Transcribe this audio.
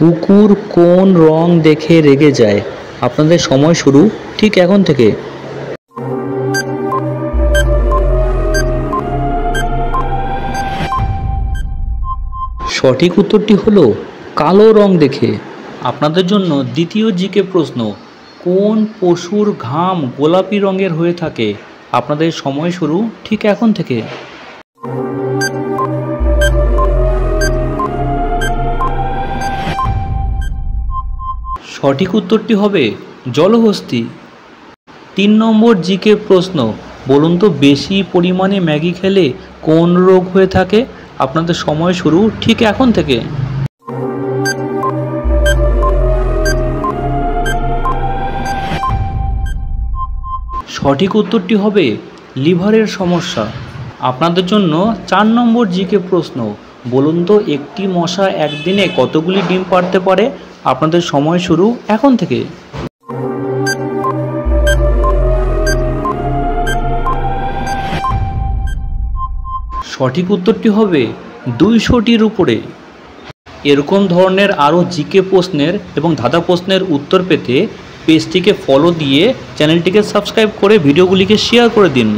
কুকুর কোন রং দেখে রেগে যায়? আপনাদের সময় শুরু ঠিক এখন থেকে। সঠিক উত্তরটি হলো কালো রং দেখে। আপনাদের জন্য দ্বিতীয় জিকে প্রশ্ন, কোন পশুর ঘাম গোলাপি রঙের হয়ে থাকে? আপনাদের সময় শুরু ঠিক এখন থেকে। সঠিক উত্তরটি হবে জলহস্তী। 3 নম্বর জিকে প্রশ্ন, বলুন তো বেশি পরিমাণে ম্যাগি খেলে কোন রোগ হয়ে থাকে? আপনাদের সময় শুরু ঠিক এখন থেকে। সঠিক উত্তরটি হবে লিভারের সমস্যা। আপনাদের জন্য 4 নম্বর জিকে প্রশ্ন, বলুন তো একটি মশা একদিনে কতগুলি ডিম পাড়তে পারে? আপনাদের সময় শুরু এখন থেকে। সঠিক উত্তরটি হবে 200টির উপরে। এরকম ধরনের আরও জিকে প্রশ্নের এবং ধাঁধা প্রশ্নের উত্তর পেতে পেজটিকে ফলো দিয়ে চ্যানেলটিকে সাবস্ক্রাইব করে ভিডিওগুলিকে শেয়ার করে দিন।